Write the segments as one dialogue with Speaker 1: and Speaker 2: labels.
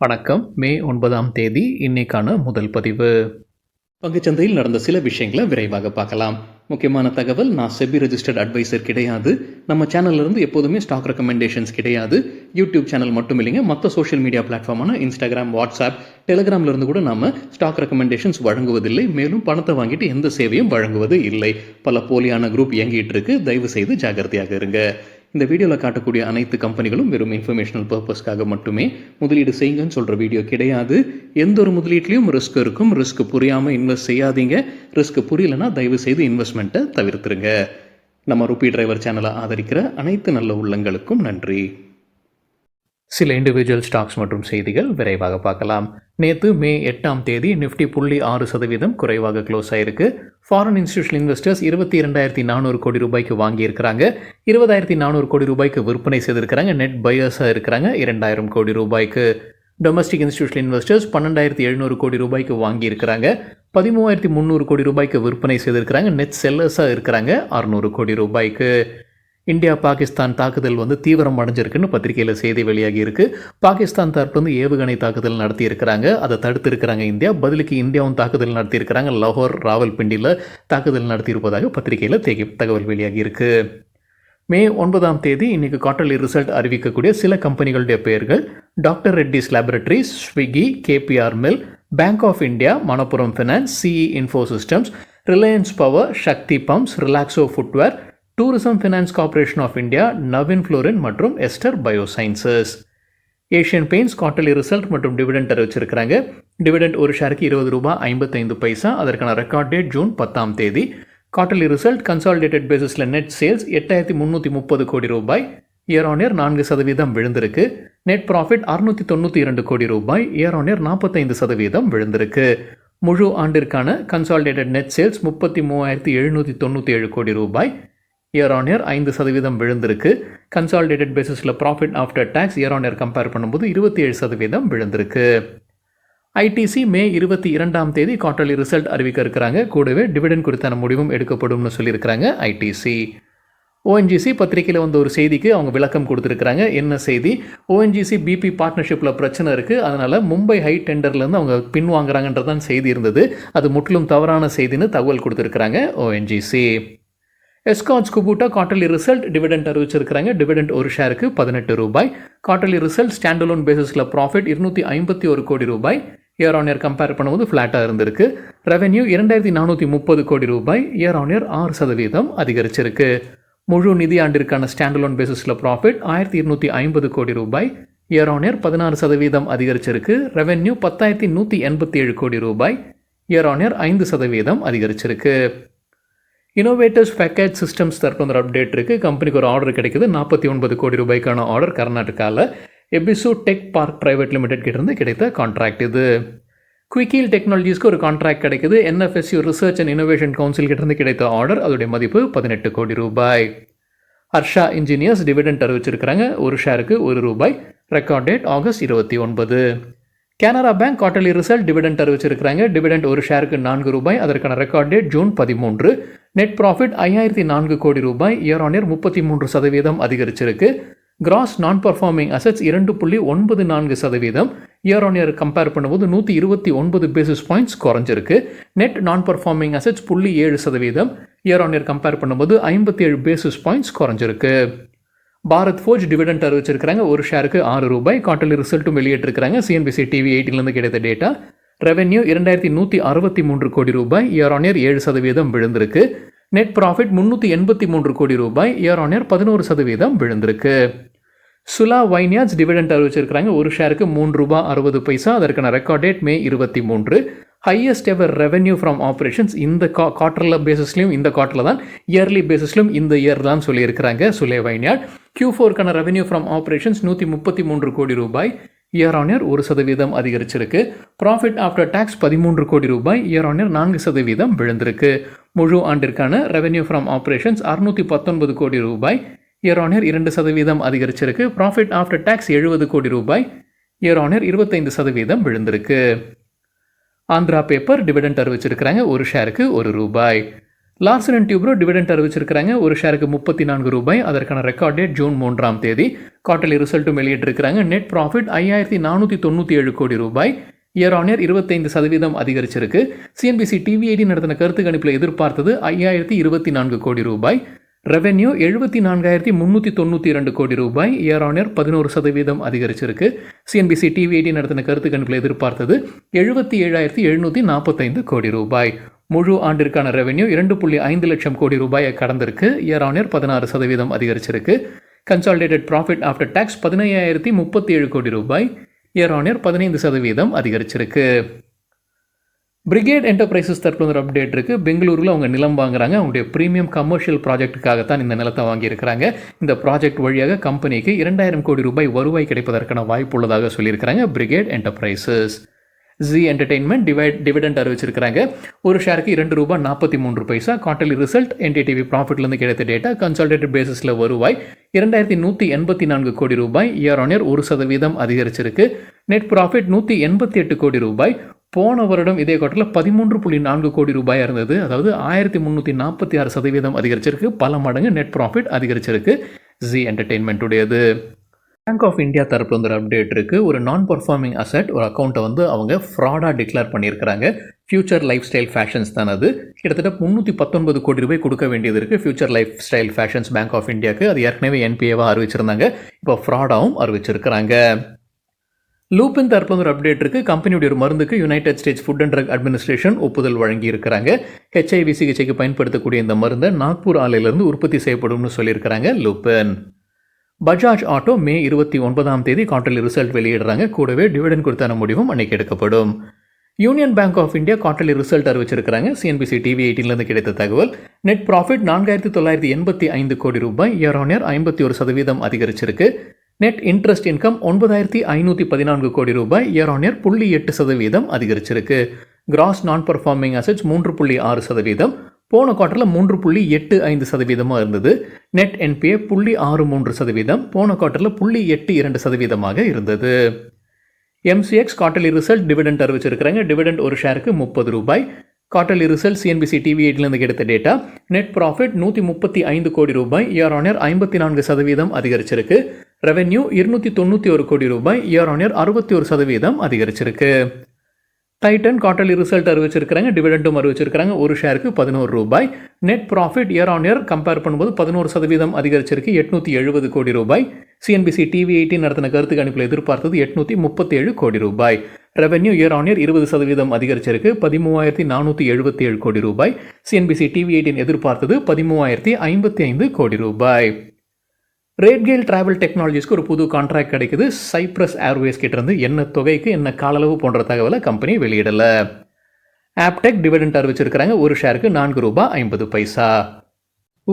Speaker 1: வணக்கம். மே 9ஆம் தேதி இன்னைக்கான முதல் பதிவு. பங்குச்சந்தையில் நடந்த சில விஷயங்களை விரைவாக பார்க்கலாம். முக்கியமான தகவல், நான் செபி ரெஜிஸ்டர்ட் அட்வைசர் கிடையாது. நம்ம சேனல்ல இருந்து எப்போதுமே ஸ்டாக் ரெக்கமெண்டேஷன்ஸ் கிடையாது. யூடியூப் சேனல் மட்டும் இல்லைங்க, மற்ற சோஷியல் மீடியா பிளாட்ஃபார்மான இன்ஸ்டாகிராம், வாட்ஸ்அப், டெலிகிராம்ல இருந்து கூட நாம ஸ்டாக் ரெக்கமெண்டேஷன்ஸ் வழங்குவதில்லை. மேலும் பணத்தை வாங்கிட்டு எந்த சேவையும் வழங்குவது இல்லை. பல போலியான குரூப் இயங்கிட்டு இருக்கு. தயவு செய்து ஜாகிரதையாக இருங்க. இந்த வீடியோவில் காட்டக்கூடிய அனைத்து கம்பெனிகளும் வெறும் இன்ஃபர்மேஷனல் பர்பஸ்க்காக மட்டுமே முதலீடு செய்யுங்கன்னு சொல்கிற வீடியோ கிடையாது. எந்த ஒரு முதலீட்லையும் ரிஸ்க் இருக்கும். ரிஸ்க் புரியாமல் இன்வெஸ்ட் செய்யாதீங்க. ரிஸ்க் புரியலன்னா தயவு செய்து இன்வெஸ்ட்மெண்ட்டை தவிர்த்துருங்க. நம்ம ருபி டிரைவர் சேனலை ஆதரிக்கிற அனைத்து நல்ல உள்ளங்களுக்கும் நன்றி. சில இண்டிவிஜுவல் ஸ்டாக்ஸ் மற்றும் செய்திகள் விரைவாக பார்க்கலாம். நேற்று மே 8ஆம் தேதி நிஃப்டி 0.6% குறைவாக க்ளோஸ் ஆயிருக்கு. ஃபாரின் இன்ஸ்டிடியூஷனல் இன்வெஸ்டர்ஸ் 22,400 கோடி ரூபாய்க்கு வாங்கியிருக்கிறாங்க. 20,400 கோடி ரூபாய்க்கு விற்பனை செய்திருக்கிறாங்க. நெட் பையர்ஸாக இருக்கிறாங்க 2,000 கோடி ரூபாய்க்கு. டொமஸ்டிக் இன்ஸ்டிடியூஷனல் இன்வெஸ்டர்ஸ் 12,700 கோடி ரூபாய்க்கு வாங்கியிருக்கிறாங்க. 13,300 கோடி ரூபாய்க்கு விற்பனை செய்திருக்கிறாங்க. நெட் செல்லர்ஸாக இருக்கிறாங்க 600 கோடி ரூபாய்க்கு. இந்தியா பாகிஸ்தான் தாக்குதல் தீவிரம் அடைஞ்சிருக்குன்னு பத்திரிகையில் செய்தி வெளியாகி இருக்கு. பாகிஸ்தான் தரப்பு ஏவுகணை தாக்குதல் நடத்தி இருக்கிறாங்க. அதை தடுத்து இருக்கிறாங்க இந்தியா. பதிலுக்கு இந்தியாவும் தாக்குதல் நடத்தி இருக்கிறாங்க. லாகூர், ராவல்பிண்டியில் தாக்குதல் நடத்தியிருப்பதாக பத்திரிகையில் தகவல் வெளியாகி இருக்கு. மே 9ஆம் தேதி இன்னைக்கு குவார்டர்லி ரிசல்ட் அறிவிக்கக்கூடிய சில கம்பெனிகளுடைய பெயர்கள்: doctor Reddy's laboratories, Swiggy, KPR mill, bank of India, Manappuram finance, CE info systems, Reliance power, Shakti pumps, Relaxo footwear, tourism finance corporation of India, Navin fluorine மற்றும் ester biosciences. Asian paints quarterly result மற்றும் டிவிடெண்ட் அறிவிச்சிருக்கிறாங்க. Dividend ஒரு ஷேருக்கு ₹20.55. அதற்கான ரெக்கார்ட் டேட் ஜூன் 10ஆம் தேதி. Quarterly result consolidated பேசிஸில் net sales 8,330 crore ரூபாய், இயர் ஆன் இயர் 4% விழுந்திருக்கு. நெட் ப்ராஃபிட் 692 கோடி ரூபாய், இயர் ஆன் இயர் 45% விழுந்திருக்கு. முழு ஆண்டிற்கான கன்சாலிடேட்டட் நெட் சேல்ஸ் 33,797 கோடி ரூபாய், இயர் ஆன் இயர் 5% விழுந்திருக்கு. கன்சாலிடேட்டட் பேசிஸில் profit after tax year on year compare பண்ணும்போது 27% விழுந்திருக்கு. ஐடிசி மே 22ஆம் தேதி குவார்டர்லி ரிசல்ட் அறிவிக்க இருக்கிறாங்க. கூடவே டிவிடெண்ட் குறித்தான முடிவும் எடுக்கப்படும்னு சொல்லியிருக்கிறாங்க ஐடிசி. ஓஎன்ஜிசி பத்திரிகையில் ஒரு செய்திக்கு அவங்க விளக்கம் கொடுத்துருக்குறாங்க. என்ன செய்தி? ஓஎன்ஜிசி பிபி பார்ட்னர்ஷிப்பில் பிரச்சனை இருக்குது, அதனால் மும்பை ஹை டெண்டர்லேருந்து அவங்க பின்வாங்குறாங்கன்றதான் செய்தி இருந்தது. அது முற்றிலும் தவறான செய்தின்னு தகவல் கொடுத்துருக்குறாங்க ONGC. Escorts Kubota quarterly result dividend அறிவிச்சிருக்கிறாங்க. டிவிடெண்ட் ஒரு ஷேருக்கு ₹18. குவார்டர்லி ரிசல்ட் ஸ்டாண்டலோன் பேசிஸில் ப்ராஃபிட் 251 கோடி ரூபாய், இயர் ஆன் இயர் கம்பேர் பண்ணும்போது ஃப்ளாட்டாக இருந்திருக்கு. ரெவென்யூ 2,430 கோடி ரூபாய், இயர் ஆன் இயர் 6% அதிகரிச்சிருக்கு. முழு நிதியாண்டிற்கான ஸ்டாண்டலோன் பேசிஸில் ப்ராஃபிட் 1,250 கோடி ரூபாய், இயர் ஆன் இயர் 16% அதிகரிச்சிருக்கு. ரெவென்யூ 10,187 கோடி ரூபாய், இயர் ஆன் இயர் 5% அதிகரிச்சிருக்கு. இனோவேட்டர்ஸ் பேக்கேஜ் சிஸ்டம்ஸ் தரப்பு ஒரு அப்டேட் இருக்குது. கம்பெனிக்கு ஒரு ஆர்டர் கிடைக்குது. 49 கோடி ரூபாய்க்கான ஆர்டர் கர்நாடகாவில் எபிசு டெக் பார்க் பிரைவேட் லிமிடெட் கிட்டேருந்து கிடைத்த கான்ட்ராக்ட் இது. குவிக்கீல் டெக்னாலஜிஸ்க்கு ஒரு கான்ட்ராக்ட் கிடைக்குது. என்எஃப்எஸ்யூ ரிசர்ச் அண்ட் இனோவேஷன் கவுன்சில் கிட்டேருந்து கிடைத்த ஆர்டர், அதோடைய மதிப்பு 18 கோடி ரூபாய். ஹர்ஷா இன்ஜினியர்ஸ் டிவிடெண்ட் அறிவிச்சிருக்கிறாங்க. ஒரு ஷேருக்கு ₹1. Record date August 29. Canara bank quarterly result dividend அறிவிச்சிருக்கிறாங்க. டிவிடெண்ட் ஒரு ஷேருக்கு ₹4. அதற்கான record date June 13. Net profit 5,004 crore ரூபாய், இயர் ஆன் இயர் 33% அதிகரிச்சிருக்கு. கிராஸ் நான் performing assets 2.94%, year on year compare பண்ணும்போது 129 பேசிஸ் பாயிண்ட்ஸ் குறைஞ்சிருக்கு. நெட் நான் performing assets 0.7%, year on year compare பண்ணும்போது 57 பேசிஸ் பாயிண்ட்ஸ் குறைஞ்சிருக்கு. பாரத் ஃபோர்ஜ் டிவிடெண்ட் அறிவிச்சிருக்கிறாங்க. ஒரு ஷேருக்கு ₹6. குவார்டர்லி ரிசல்ட்டும் வெளியிட்டிருக்கிறாங்க. சிஎன்பிசி டிவி 18லேருந்து கிடைத்த டேட்டா. ரெவென்யூ 2,163 கோடி ரூபாய், இயர் ஆன் இயர் 7% விழுந்திருக்கு. நெட் ப்ராஃபிட் 383 கோடி ரூபாய், இயர் ஆன் இயர் 11% விழுந்திருக்கு. சுலா வைன்யார்ட்ஸ் டிவிடெண்ட் அறிவிச்சிருக்கிறாங்க. ஒரு ஷேருக்கு ₹3.60. அதற்கான record date May 23. Highest ever revenue from operations இந்த குவார்டரில் பேசிஸ்லையும் இந்த குவார்டரில் தான், இயர்லி பேசிஸ்லையும் இந்த இயர் தான் சொல்லியிருக்கிறாங்க சுலே வைன்யார்ட். Q4க்கான ரெவென்யூ ஃப்ரம் ஆப்ரேஷன்ஸ் 133 கோடி ரூபாய், இயர் ஆன் இயர் 1% அதிகரிச்சிருக்கு. ப்ராஃபிட் ஆஃப்டர் டேக்ஸ் 13 கோடி ரூபாய், இயர் ஆன் இயர் 4% விழுந்திருக்கு. முழு ஆண்டிற்கான ரெவென்யூ ஃப்ரம் ஆப்ரேஷன்ஸ் 619 கோடி ரூபாய், இயர் ஆன் இயர் 2% அதிகரிச்சிருக்கு. ப்ராஃபிட் ஆஃப்டர் டேக்ஸ் 70 கோடி ரூபாய், இயர் ஆன் இயர் 25% விழுந்திருக்கு. ஆந்திரா பேப்பர் டிவிடெண்ட் அறிவிச்சிருக்கிறாங்க. ஒரு ஷேருக்கு ₹1. லார்சன் அண்ட் டியூப்ரோ டிவிடெண்ட் அறிவிச்சிருக்காங்க. ஒரு ஷேருக்கு 34 ரூபாய். அதற்கான ரெக்கார்ட் டேட் ஜூன் 3ஆம் தேதி. குவார்டர்லி ரிசல்ட்டும் வெளியிட்டிருக்கிறாங்க. நெட் ப்ராஃபிட் 5497 கோடி ரூபாய். இயர் ஆன் இயர் 25% அதிகரிச்சிருக்கு. சிஎன்பிசி டிவி18 நடத்தின கருத்து கணிப்பில் எதிர்பார்த்தது 5024 கோடி ரூபாய். ரெவென்யூ 74,392 கோடி ரூபாய். இயர் ஆன் இயர் 11% அதிகரிச்சிருக்கு. சிஎன்பிசி டிவி18 நடத்தின கருத்து கணிப்பில் எதிர்பார்த்தது 77,745 கோடி ரூபாய். முழு ஆண்டிற்கான ரெவென்யூ 2.5 லட்சம் கோடி ரூபாயை கடந்திருக்கு. இயர் ஆன் இயர் 16% அதிகரிச்சிருக்கு. கன்சாலிடேட்டட் ப்ராஃபிட் ஆஃப்டர் டாக்ஸ் 15,037 கோடி ரூபாய். இயர் ஆன் இயர் 15% அதிகரிச்சிருக்கு. பிரிகேட் என்டர்பிரைசஸ் தரப்புல ஒரு அப்டேட் இருக்குது. பெங்களூரில் அவங்க நிலம் வாங்குறாங்க. அவங்களுடைய ப்ரீமியம் கமர்ஷியல் ப்ராஜெக்ட்டுக்காகத்தான் இந்த நிலத்தை வாங்கியிருக்கிறாங்க. இந்த ப்ராஜெக்ட் வழியாக கம்பெனிக்கு 2000 கோடி ரூபாய் வருவாய் கிடைப்பதற்கான வாய்ப்பு உள்ளதாக சொல்லியிருக்கிறாங்க Brigade enterprises. Zee entertainment dividend அறிவிச்சிருக்கிறாங்க. ஒரு ஷேருக்கு 2 ரூபாய் 43 பைசா. குவார்டர்லி ரிசல்ட் என்டிடிவி ப்ராஃபிட்லேருந்து கிடைத்த டேட்டா. கன்சாலிடேட்டட் பேசிஸில் வருவாய் 2184 கோடி ரூபாய். இயர் ஆன் இயர் 1% அதிகரிச்சிருக்கு. நெட் ப்ராஃபிட் 188 கோடி ரூபாய். போன வருடம் இதே குவார்ட்டரில் 13.4 கோடி ரூபாய் இருந்தது. அதாவது 1346% அதிகரிச்சிருக்கு. பல மடங்கு நெட் ப்ராஃபிட் அதிகரிச்சிருக்கு ஜி என்டர்டெயின்மெண்ட் உடையது. பேங்க் ஆஃப் இந்தியா தரப்பு ஒரு அப்டேட் இருக்குது. ஒரு நான் பர்ஃபார்மிங் அசெட் ஒரு அக்கௌண்ட்டை அவங்க ஃப்ராடாக டிக்ளேர் பண்ணியிருக்கிறாங்க. ஃபியூச்சர் லைஃப் ஸ்டைல் ஃபேஷன்ஸ் தான் அது. கிட்டத்தட்ட 319 கோடி ரூபாய் கொடுக்க வேண்டியது இருக்குது future lifestyle fashions bank of இந்தியாவுக்கு. அது ஏற்கனவே என்பிஏவாக அறிவிச்சிருந்தாங்க. இப்போ ஃப்ராடாகவும் அறிவிச்சிருக்கிறாங்க. லூப்பின் தரப்பு ஒரு அப்டேட் இருக்குது. கம்பெனியுடைய ஒரு மருந்துக்கு United States Food and Drug Administration ஒப்புதல் வழங்கி இருக்கிறாங்க. HIV சிகிச்சைக்கு பயன்படுத்தக்கூடிய இந்த மருந்தை நாக்பூர் ஆலையிலிருந்து உற்பத்தி செய்யப்படும்னு சொல்லியிருக்கிறாங்க லூப்பின். பஜாஜ் ஆட்டோ மே 29ஆம் தேதி குவார்டர்லி ரிசல்ட் வெளியிடுறாங்க. கூடவே டிவிடெண்ட் கொடுத்தான முடிவும் அன்னைக்கு எடுக்கப்படும். Union bank of India quarterly result அறிவிச்சிருக்கிறாங்க. சிஎன்பிசி டிவி18 கிடைத்த தகவல். நெட் ப்ராஃபிட் 4985 கோடி ரூபாய். இயர் ஆன் இயர் 51% அதிகரிச்சிருக்கு. நெட் இன்ட்ரெஸ்ட் இன்கம் 9514 கோடி ரூபாய். இயர் ஆன் இயர் 0.8% அதிகரிச்சிருக்கு. கிராஸ் நான் பர்ஃபார்மிங் அசெட்ஸ் 3.6%. போன குவார்ட்டரில் 3.85% இருந்தது. Net NPA 0.63%. போன குவார்ட்டரில் 0.82% இருந்தது. MCX குவார்ட்டர்லி ரிசல்ட் டிவிடெண்ட் அறிவிச்சிருக்கிறாங்க. டிவிடெண்ட் ஒரு ஷேருக்கு 30 ரூபாய். குவார்ட்டர்லி ரிசல்ட் சிஎன்பிசி டிவி18 கிடைத்த டேட்டா. நெட் ப்ராஃபிட் 135 கோடி ரூபாய். இயர் ஆன் இயர் 54% அதிகரிச்சிருக்கு. ரெவென்யூ 291 கோடி ரூபாய். இயர் ஆன் இயர் 61% அதிகரிச்சிருக்கு. டைட்டன் குவார்ட்டர்லி ரிசல்ட் அறிவிச்சிருக்கிறாங்க. டிவிடெண்டும் அறிவிச்சிருக்கிறாங்க. ஒரு ஷேருக்கு 11 ரூபாய். Net profit year on year compare பண்ணும்போது 11% அதிகரிச்சிருக்கு. 870 கோடி ரூபாய். சிஎன்பிசி டிவி18 நடத்தின கருத்து கணிப்பில் எதிர்பார்த்தது 837 கோடி ரூபாய். ரெவென்யூ இயர் ஆன் இயர் 20% அதிகரிச்சிருக்கு. 13,477 கோடி ரூபாய். சிஎன்பிசி டிவி18 எதிர்பார்த்தது 13,055 கோடி ரூபாய். ரேட்கெயில் டிராவல் டெக்னாலஜிஸ்க்கு ஒரு புது கான்ட்ராக்ட் கிடைக்குது. சைப்ரஸ் ஏர்வேஸ் கிட்டேருந்து என்ன தொகைக்கு என்ன காலளவு போன்ற தகவலை கம்பெனி வெளியிடலை. ஆப்டெக் டிவிடெண்ட் அறிவிச்சிருக்கிறாங்க. ஒரு ஷேருக்கு 4 ரூபாய் 50 பைசா.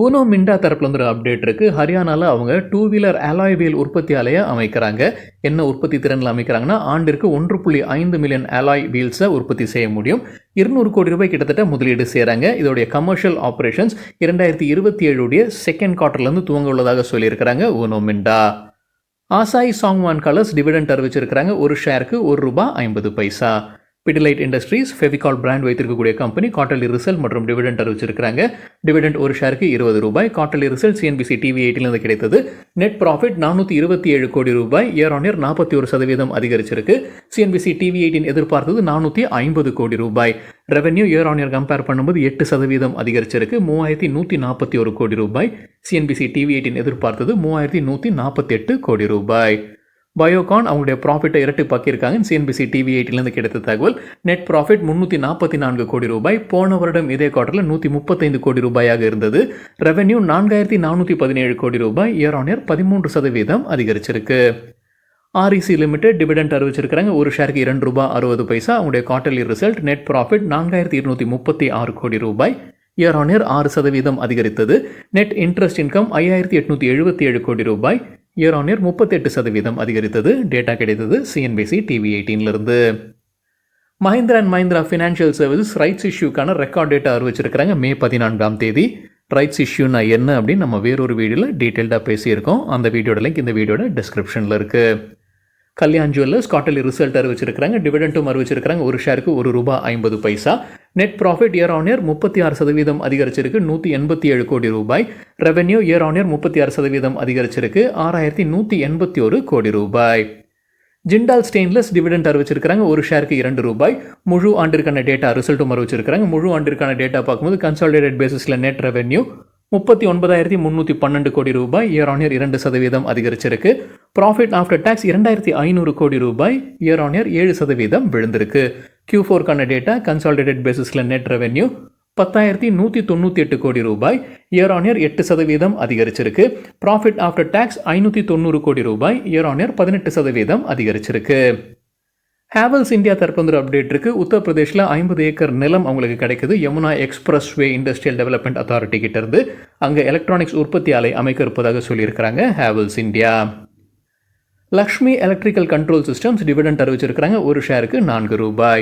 Speaker 1: ஊனோ மிண்டா தரப்புல ஒரு அப்டேட் இருக்குது. ஹரியானாவில் அவங்க 2 வீலர் அலாய் வீல் உற்பத்தி ஆலையை அமைக்கிறாங்க. என்ன உற்பத்தி திறனில் அமைக்கிறாங்கன்னா ஆண்டிற்கு 1.5 மில்லியன் அலாய் வீல்ஸை உற்பத்தி செய்ய முடியும். 200 கோடி ரூபாய் கிட்டத்தட்ட முதலீடு செய்கிறாங்க. இதோடைய கமர்ஷியல் ஆப்ரேஷன்ஸ் 2027 செகண்ட் குவார்ட்டர்லேருந்து துவங்க உள்ளதாக சொல்லியிருக்கிறாங்க Uno Minda. Asahi Songwon colours dividend அறிவிச்சிருக்கிறாங்க. ஒரு ஷேருக்கு 1 ரூபாய் 50 paisa. Pidilite industries Fevicol brand வைத்திருக்கக்கூடிய கம்பெனி குவார்ட்டர்லி ரிசல்ட் மற்றும் டிவிடெண்ட் அறிவிச்சிருக்கிறாங்க. டிவிடெண்ட் ஒரு ஷேருக்கு 20 ரூபாய். குவார்ட்டர்லி ரிசல்ட் சிஎன்பிசி டிவி18 கிடைத்தது. நெட் ப்ராஃபிட் 427 கோடி ரூபாய். இயர் ஆன் இயர் 41% அதிகரிச்சிருக்கு. சிஎன்பிசி டிவி18 எதிர்பார்த்தது 450 கோடி ரூபாய். Revenue year on year compare பண்ணும்போது 8% அதிகரிச்சிருக்கு. 3141 கோடி ரூபாய். சிஎன்பிசி டிவி18 எதிர்பார்த்தது 3148 கோடி ரூபாய். பயோகான் அவங்களுடைய ப்ராஃபிட்டை இரட்டிப்பாக்கியிருக்காங்க. சிஎன்பிசி டிவி18 கிடைத்த தகவல். நெட் ப்ராஃபிட் 344 கோடி ரூபாய். போன வருடம் இதே குவார்ட்டரில் 135 கோடி ரூபாயாக இருந்தது. ரெவென்யூ 4417 கோடி ரூபாய். இயர் ஆன் இயர் 13% அதிகரிச்சிருக்கு. REC லிமிடெட் டிவிடெண்ட் அறிவிச்சிருக்கிறாங்க. ஒரு ஷேருக்கு 2 ரூபாய் 60 பைசா. அவங்களுடைய குவார்ட்டர்லி ரிசல்ட். நெட் ப்ராஃபிட் 4236 கோடி ரூபாய். இயர் ஆன் இயர் 6% அதிகரித்தது. நெட் இன்ட்ரெஸ்ட் இன்கம் 5877 கோடி ரூபாய். இயர் ஆன் இயர் 38% அதிகரித்தது. டேட்டா கிடைத்தது CNBC TV eighteen Mahindra and Mahindra financial services rights இஷ்யூக்கான ரெக்கார்ட் டேட்டா அறிவிச்சிருக்கிறாங்க மே 14ஆம் தேதி. ரைட்ஸ் இஷ்யூனா என்ன அப்படின்னு நம்ம வேறொரு வீடியோவில் டீட்டெயில்டாக பேசியிருக்கோம். அந்த வீடியோட லிங்க் இந்த வீடியோட டிஸ்கிரிப்ஷனில் இருக்குது. கல்யாண் ஜுவல்லர்ஸ் குவார்ட்டர்லி ரிசல்ட் அறிவிச்சிருக்காங்க. டிவிடெண்டும் அறிவிச்சிருக்காங்க. ஒரு ஷேருக்கு ₹1.50. Net profit year on year 36% அதிகரிச்சிருக்கு, ₹187 கோடி. ரெவென்யூ இயர் ஆன் இயர் 36% அதிகரிச்சிருக்கு, ₹6,181 கோடி. ஜிண்டால் ஸ்டெயின்லெஸ் டிவிடெண்ட் அறிவிச்சிருக்காங்க. ஒரு ஷேருக்கு ₹2. முழு ஆண்டிற்கான டேட்டா ரிசல்ட்டும் அறிவிச்சிருக்காங்க. முழு ஆண்டிற்கான டேட்டா பார்க்கும்போது கன்சாலிடேட்டட் பேசிஸில் நெட் ரெவென்யூ ₹39,312 கோடி, இயர் ஆன் இயர் 2% அதிகரிச்சிருக்கு. ப்ராஃபிட் ஆஃப்டர் டாக்ஸ் ₹2,500 கோடி, இயர் ஆன் இயர் 7% விழுந்திருக்கு. Q4க்கான டேட்டா கன்சாலிடேட்டட் பேசிஸில் நெட் ரெவென்யூ ₹10,198 கோடி, இயர் ஆன் இயர் 8% அதிகரிச்சிருக்கு. ப்ராஃபிட் ஆஃப்டர் டாக்ஸ் ₹590 கோடி, இயர் ஆன் இயர் 18% அதிகரிச்சிருக்கு. ஹேவல்ஸ் இந்தியா தரப்பு அப்டேட் இருக்கு. உத்தரப்பிரதேஷில் 50 ஏக்கர் நிலம் அவங்களுக்கு கிடைக்குது. Yamuna expressway industrial development authority கிட்ட இருந்து அங்கே எலக்ட்ரானிக்ஸ் உற்பத்தி ஆலை அமைக்க இருப்பதாக சொல்லியிருக்கிறாங்க Havells India. Lakshmi electrical control systems dividend அறிவிச்சிருக்கிறாங்க. ஒரு ஷேருக்கு ₹4.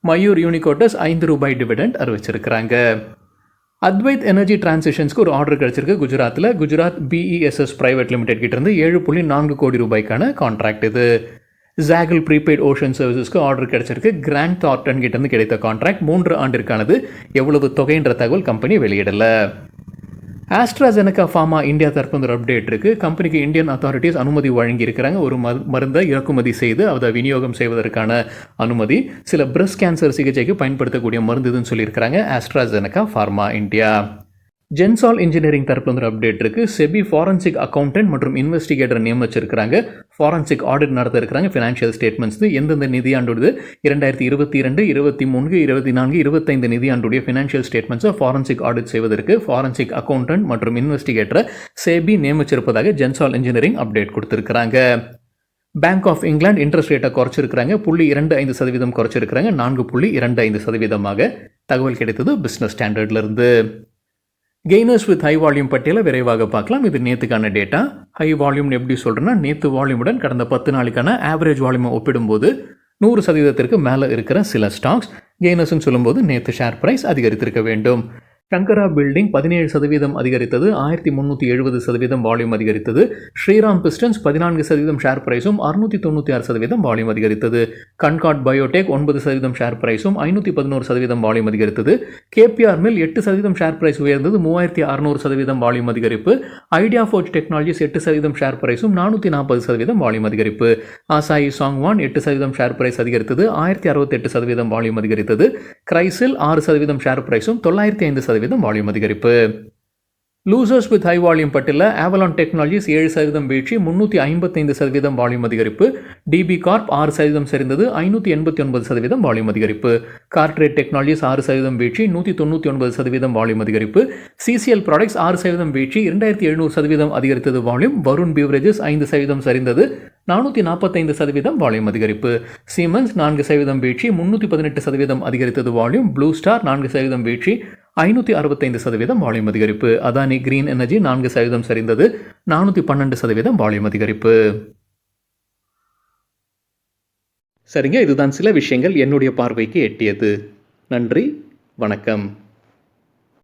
Speaker 1: மயூர் யூனிகோட்டஸ் ₹5 டிவிடெண்ட் அறிவிச்சிருக்கிறாங்க. அத்வைத் எனர்ஜி டிரான்சிஷன்ஸ்க்கு ஒரு ஆர்டர் கிடைச்சிருக்கு குஜராத்தில். குஜராத் BESS பிரைவேட் லிமிடெட் கிட்ட இருந்து ₹7.4 கோடி கான்ட்ராக்ட் இது. ஜாகல் ப்ரீபெய்ட் ஓஷன் சர்வீசஸ்க்கு ஆர்டர் கிடைச்சிருக்கு. கிராண்ட் தார்டன் கிட்ட இருந்து கிடைத்த கான்ட்ராக்ட் 3 ஆண்டிற்கானது. எவ்வளவு தொகைன்ற தகவல் கம்பெனி வெளியிடல. ஆஸ்ட்ராஜெனகா ஃபார்மா இந்தியா தரப்பு அப்டேட் இருக்கு. கம்பெனிக்கு இந்தியன் அத்தாரிட்டிஸ் அனுமதி வழங்கி இருக்கிறாங்க. ஒரு மருந்தை இறக்குமதி செய்து அதை விநியோகம் செய்வதற்கான அனுமதி. சில பிரஸ்ட் கேன்சர் சிகிச்சைக்கு பயன்படுத்தக்கூடிய மருந்து இதுன்னு சொல்லியிருக்கிறாங்க AstraZeneca pharma India. Gensol engineering தரப்பு அப்டேட் இருக்கு. செபி ஃபாரன்சிக் அக்கௌண்டன்ட் மற்றும் இன்வெஸ்டிகேட்டர் நியமிச்சிருக்கிறாங்க. ஃபாரன்சிக் ஆடிட் நடத்த இருக்கிறாங்க. ஃபினான்ஷியல் ஸ்டேட்மெண்ட்ஸ் எந்தெந்த நிதியாண்டுது 2022, 23, 24, 25 நிதியாண்டுடைய ஃபினான்ஷியல் ஸ்டேட்மெண்ட்ஸை ஃபாரன்சிக் ஆடிட் செய்வதற்கு ஃபாரன்சிக் அக்கௌண்டன்ட் மற்றும் இன்வெஸ்டிகேட்டரை செபி நியமிச்சிருப்பதாக ஜென்சால் இன்ஜினியரிங் அப்டேட் கொடுத்திருக்கிறாங்க. பேங்க் ஆஃப் இங்கிலாந்து இன்ட்ரெஸ்ட் ரேட்டை குறைச்சிருக்கிறாங்க. 0.25% குறைச்சிருக்கிறாங்க. 4.25% தகவல் கிடைத்தது பிஸ்னஸ் ஸ்டாண்டர்ட்ல இருந்து. கெய்னர்ஸ் வித் ஹை வால்யூம் பட்டியலை விரைவாக பார்க்கலாம். இது நேற்றுக்கான டேட்டா. ஹை வால்யூம்னு எப்படி சொல்கிறேன்னா, நேற்று வால்யூமுடன் கடந்த 10 நாளுக்கான ஆவரேஜ் வால்யூமை ஒப்பிடும்போது 100% மேலே இருக்கிற சில ஸ்டாக்ஸ். கெய்னர்ஸ்ன்னு சொல்லும்போது நேற்று ஷேர் பிரைஸ் அதிகரித்திருக்க வேண்டும். சங்கரா பில்டிங் 17% அதிகரித்தது, 1370% வால்யூம் அதிகரித்தது. ஸ்ரீராம் பிஸ்டன்ஸ் 14% ஷேர் பிரைஸும் 696% வால்யூம் அதிகரித்தது. கன்கார்ட் பயோடெக் 9% ஷேர் பிரைஸும் 511% வால்யூம் அதிகரித்தது. KPR மில் 8% ஷேர் பிரைஸ் உயர்ந்தது, 3600% வால்யூம் அதிகரிப்பு. ஐடியா ஃபோர்ஜ் டெக்னாலஜிஸ் 8% ஷேர் பிரைஸும் 440% வால்யூம் அதிகரிப்பு. ஆசாயி சாங்வான் 8% ஷேர் பிரைஸ் அதிகரித்தது, 1068% வால்யூம் அதிகரித்தது. கிரைசில் 6% ஷேர் பிரைஸும் 905% வால்யூம் அதிகரிப்பு. லூசர்ஸ் வித் ஹை வால்யூம் பட்டியலில் ஆவலான் டெக்னாலஜிஸ் 7% வீழ்ச்சி, 355% வால்யூம் அதிகரிப்பு. டிபி கார்ப் 6% சரிந்தது, 589% வால்யூம் அதிகரிப்பு. கார்ட்ரேட் டெக்னாலஜிஸ் 6% வீழ்ச்சி, 199% வால்யூம் அதிகரிப்பு. CCL ப்ராடக்ட்ஸ் 6% வீழ்ச்சி, 2700% அதிகரித்தது வால்யூம். வருண் பிவரேஜஸ் 5% சரிந்தது, 445% வால்யூம் அதிகரிப்பு. சீமென்ஸ் 4% வீழ்ச்சி, 318% அதிகரித்தது வால்யூம். ப்ளூ ஸ்டார் 4% வீழ்ச்சி, 565% வால்யூம் அதிகரிப்பு. அதானி கிரீன் எனர்ஜி 4% சரிந்தது, 412% வால்யூம் அதிகரிப்பு. சரிங்க, இதுதான் சில விஷயங்கள் என்னுடைய பார்வைக்கு எட்டியது. நன்றி, வணக்கம்.